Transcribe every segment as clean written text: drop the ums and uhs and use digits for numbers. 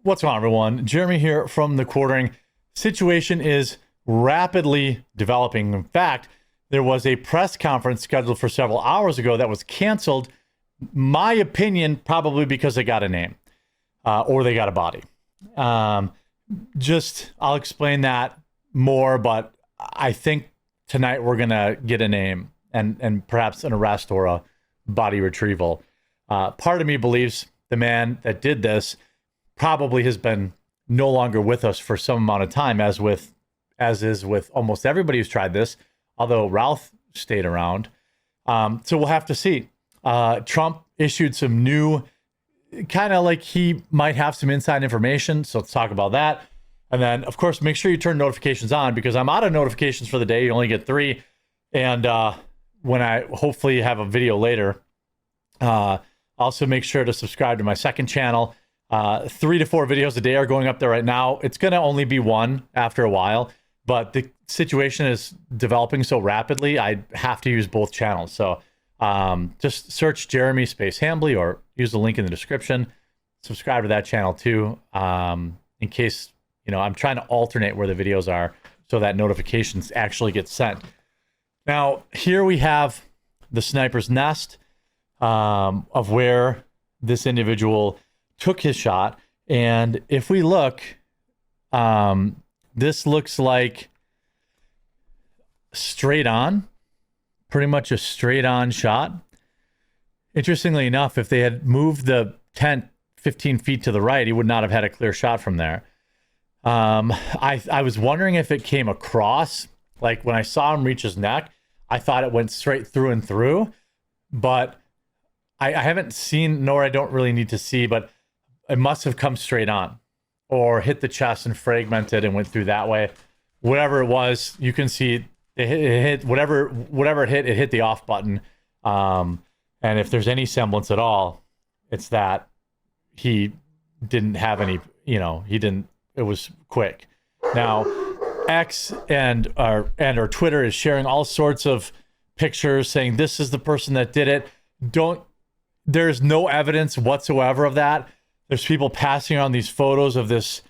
What's going on, everyone? Jeremy here from The Quartering. Situation is rapidly developing. In fact, there was a press conference scheduled for several hours ago that was canceled. My opinion, probably because they got a name or they got a body. I'll explain that more, but I think tonight we're going to get a name and perhaps an arrest or a body retrieval. Part of me believes the man that did this probably has been no longer with us for some amount of time, as is with almost everybody who's tried this, although Ralph stayed around. So we'll have to see. Trump issued some new, kind of like he might have some inside information. So let's talk about that. And then, of course, make sure you turn notifications on, because I'm out of notifications for the day. You only get 3. And when I hopefully have a video later, also make sure to subscribe to my second channel. 3 to 4 videos a day are going up there right now. It's going to only be one after a while, but the situation is developing so rapidly, I have to use both channels. So just search Jeremy space Hambly or use the link in the description. Subscribe to that channel too, in case, I'm trying to alternate where the videos are so that notifications actually get sent. Now, here we have the sniper's nest of where this individual took his shot. And if we look, this looks like straight on, pretty much a straight on shot. Interestingly enough, if they had moved the tent 15 feet to the right, he would not have had a clear shot from there. I was wondering if it came across, like when I saw him reach his neck, I thought it went straight through and through, but I haven't seen, nor I don't really need to see, but it must have come straight on or hit the chest and fragmented and went through that way. Whatever it was, you can see it hit whatever it hit the off button. And if there's any semblance at all, it's that he didn't have any, it was quick. Now, X and our Twitter is sharing all sorts of pictures saying this is the person that did it. There's no evidence whatsoever of that. There's people passing around these photos of this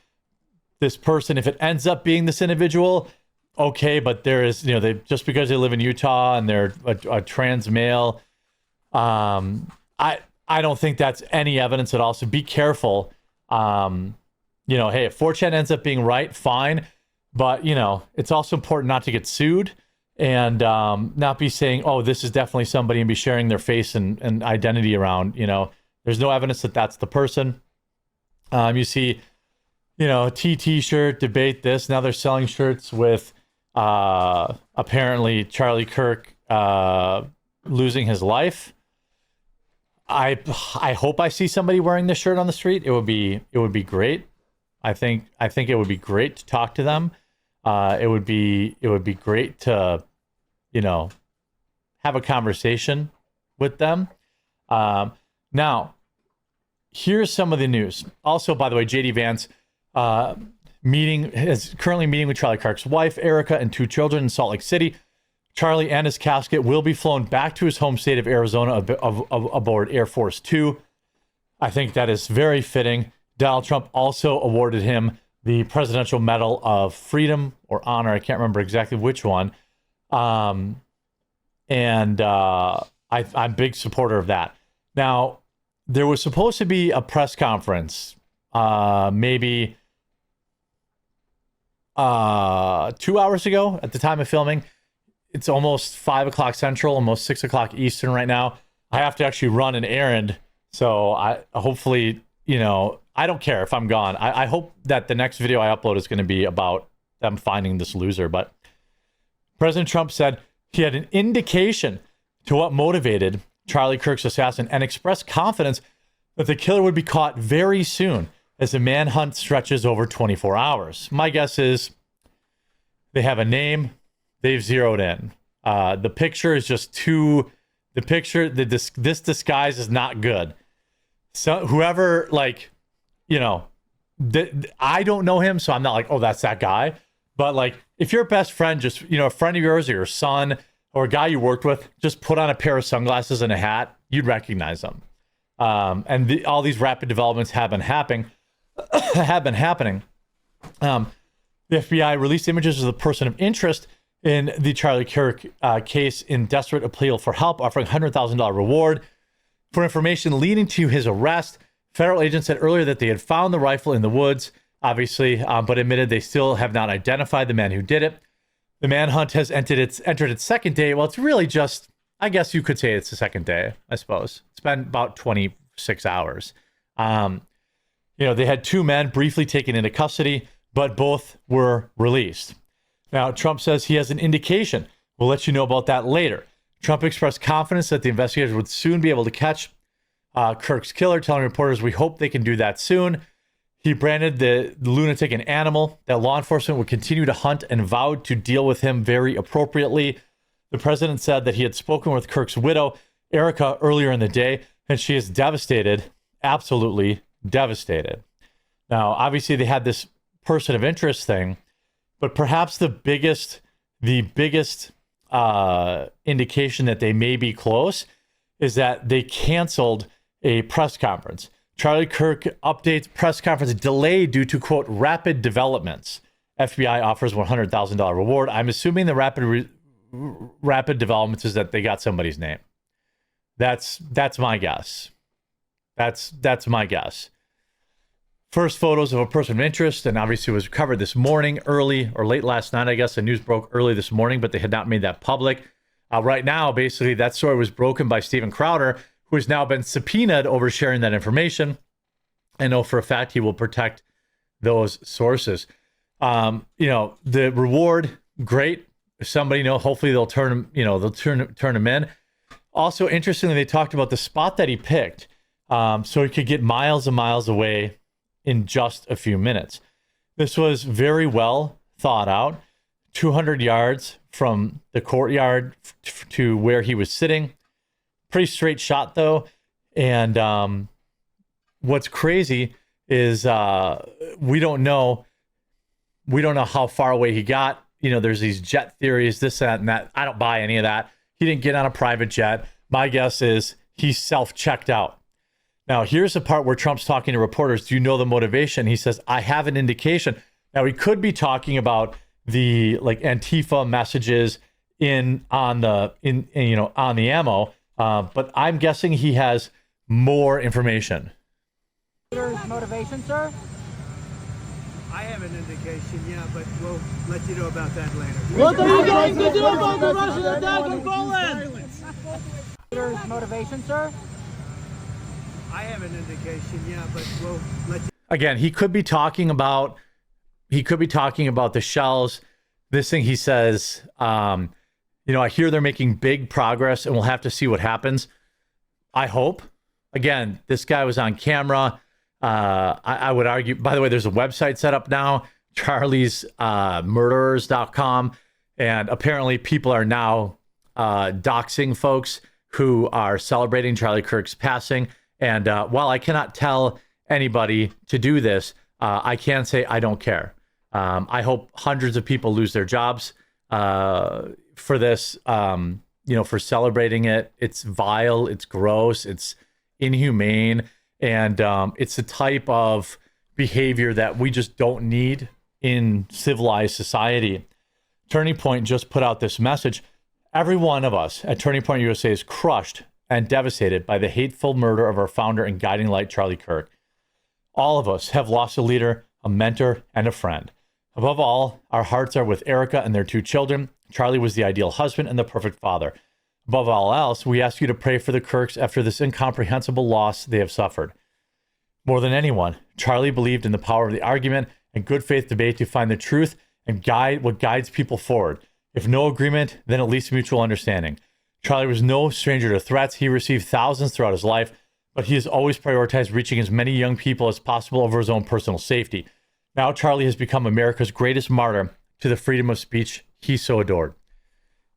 person. If it ends up being this individual, okay, but there is, they just because they live in Utah and they're a trans male, I don't think that's any evidence at all. So be careful. Hey, if 4chan ends up being right, fine, but it's also important not to get sued and not be saying, oh, this is definitely somebody, and be sharing their face and identity around. There's no evidence that that's the person. You see, T-shirt, debate this. Now they're selling shirts with apparently Charlie Kirk losing his life. I hope I see somebody wearing this shirt on the street. It would be great. I think it would be great to talk to them. It would be great to, have a conversation with them. Now, here's some of the news. Also, by the way, JD Vance is currently meeting with Charlie Kirk's wife, Erica, and 2 children in Salt Lake City. Charlie and his casket will be flown back to his home state of Arizona aboard Air Force 2. I think that is very fitting. Donald Trump also awarded him the Presidential Medal of Freedom or Honor. I can't remember exactly which one. I'm a big supporter of that. Now, there was supposed to be a press conference, maybe 2 hours ago at the time of filming. It's almost 5 o'clock Central, almost 6 o'clock Eastern right now. I have to actually run an errand. So hopefully, I don't care if I'm gone. I hope that the next video I upload is going to be about them finding this loser. But President Trump said he had an indication to what motivated Charlie Kirk's assassin and expressed confidence that the killer would be caught very soon as the manhunt stretches over 24 hours. My guess is they have a name. They've zeroed in. The picture is just too... this disguise is not good. So whoever, I don't know him, so I'm not like, oh, that's that guy. But if your best friend, just, a friend of yours or your son or a guy you worked with, just put on a pair of sunglasses and a hat, you'd recognize them. And all these rapid developments have been happening. have been happening. The FBI released images of the person of interest in the Charlie Kirk case in desperate appeal for help, offering $100,000 reward for information leading to his arrest. Federal agents said earlier that they had found the rifle in the woods, obviously, but admitted they still have not identified the man who did it. The manhunt has entered its second day. Well, it's really just, I guess you could say it's the second day, I suppose. It's been about 26 hours. They had two men briefly taken into custody, but both were released. Now, Trump says he has an indication. We'll let you know about that later. Trump expressed confidence that the investigators would soon be able to catch Kirk's killer, telling reporters, "We hope they can do that soon." He branded the lunatic an animal that law enforcement would continue to hunt and vowed to deal with him very appropriately. The president said that he had spoken with Kirk's widow, Erica, earlier in the day, and she is devastated, absolutely devastated. Now, obviously, they had this person of interest thing, but perhaps the biggest indication that they may be close is that they canceled a press conference. Charlie Kirk updates press conference delayed due to, quote, rapid developments. FBI offers $100,000 reward. I'm assuming the rapid developments is that they got somebody's name. That's my guess. That's my guess. First photos of a person of interest, and obviously was covered this morning, early or late last night, I guess. The news broke early this morning, but they had not made that public. Right now, basically, that story was broken by Steven Crowder, who has now been subpoenaed over sharing that information. I know for a fact he will protect those sources. The reward, great. If somebody hopefully they'll turn him in. Also, interestingly, they talked about the spot that he picked, so he could get miles and miles away in just a few minutes. This was very well thought out. 200 yards from the courtyard to where he was sitting. Pretty straight shot, though. And what's crazy is we don't know how far away he got. There's these jet theories, this, that, and that. I don't buy any of that. He didn't get on a private jet. My guess is he self-checked out. Now, here's the part where Trump's talking to reporters. Do you know the motivation? He says, I have an indication. Now, he could be talking about the Antifa messages on the ammo, but I'm guessing he has more information. Motivation, sir? I have an indication, yeah, but we'll let you know about that later. What are you going to do about the Russian attack on Poland? Motivation, sir? I have an indication, yeah, but we'll let you. Again, he could be talking about the shells. This thing he says, I hear they're making big progress, and we'll have to see what happens. I hope. Again, this guy was on camera. I would argue, by the way, there's a website set up now, charliesmurderers.com, and apparently people are now doxing folks who are celebrating Charlie Kirk's passing. And while I cannot tell anybody to do this, I can say I don't care. I hope hundreds of people lose their jobs for this, for celebrating it. It's vile, it's gross, it's inhumane, and it's the type of behavior that we just don't need in civilized society. Turning Point just put out this message. Every one of us at Turning Point USA is crushed and devastated by the hateful murder of our founder and guiding light, Charlie Kirk. All of us have lost a leader, a mentor, and a friend. Above all, our hearts are with Erica and their two children. Charlie was the ideal husband and the perfect father. Above all else, we ask you to pray for the Kirks after this incomprehensible loss they have suffered. More than anyone, Charlie believed in the power of the argument and good faith debate to find the truth and guide what guides people forward. If no agreement, then at least mutual understanding. Charlie was no stranger to threats. He received thousands throughout his life, but he has always prioritized reaching as many young people as possible over his own personal safety. Now Charlie has become America's greatest martyr to the freedom of speech he so adored.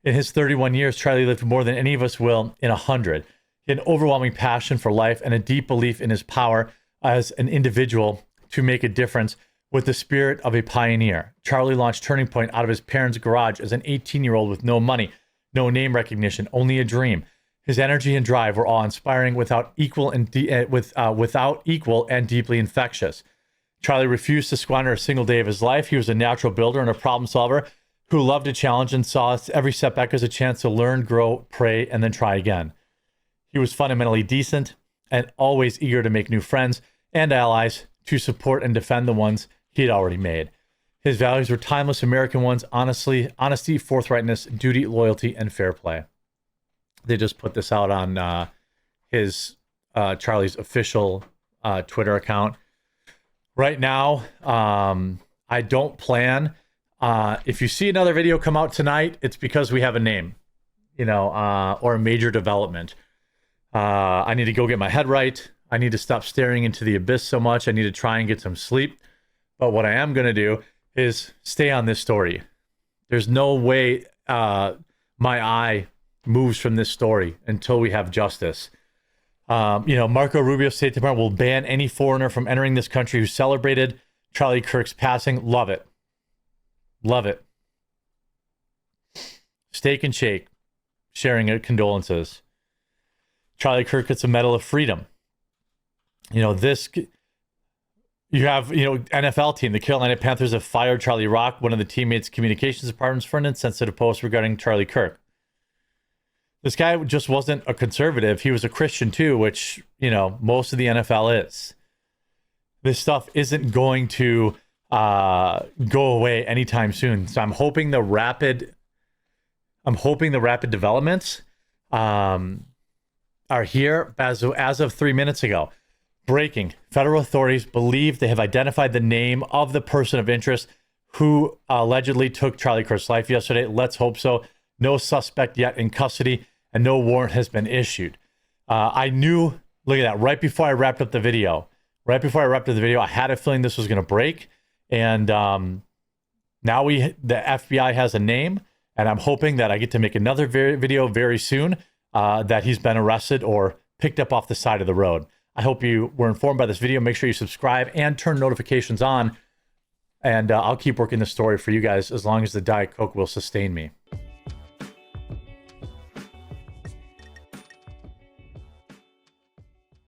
In his 31 years, Charlie lived more than any of us will in 100. He had an overwhelming passion for life and a deep belief in his power as an individual to make a difference with the spirit of a pioneer. Charlie launched Turning Point out of his parents' garage as an 18-year-old with no money, no name recognition, only a dream. His energy and drive were awe-inspiring, without equal and deeply infectious. Charlie refused to squander a single day of his life. He was a natural builder and a problem solver who loved a challenge and saw every setback as a chance to learn, grow, pray, and then try again. He was fundamentally decent and always eager to make new friends and allies to support and defend the ones he had already made. His values were timeless American ones: honesty, forthrightness, duty, loyalty, and fair play. They just put this out on his Charlie's official Twitter account. Right now, I don't plan. If you see another video come out tonight, it's because we have a name, or a major development. I need to go get my head right. I need to stop staring into the abyss so much. I need to try and get some sleep. But what I am going to do is stay on this story. There's no way my eye moves from this story until we have justice. Marco Rubio's State Department will ban any foreigner from entering this country who celebrated Charlie Kirk's passing. Love it. Love it. Steak and Shake, sharing condolences. Charlie Kirk gets a Medal of Freedom. You have, NFL team. The Carolina Panthers have fired Charlie Rock, one of the teammates' communications departments, for an insensitive post regarding Charlie Kirk. This guy just wasn't a conservative. He was a Christian too, which, most of the NFL is. This stuff isn't going to go away anytime soon. So I'm hoping the rapid developments are here as of 3 minutes ago. Breaking. Federal authorities believe they have identified the name of the person of interest who allegedly took Charlie Kirk's life yesterday. Let's hope so. No suspect yet in custody, and no warrant has been issued. I knew, look at that, right before I wrapped up the video, I had a feeling this was going to break. And now the FBI has a name, and I'm hoping that I get to make another video very soon that he's been arrested or picked up off the side of the road. I hope you were informed by this video. Make sure you subscribe and turn notifications on, and I'll keep working this story for you guys as long as the Diet Coke will sustain me.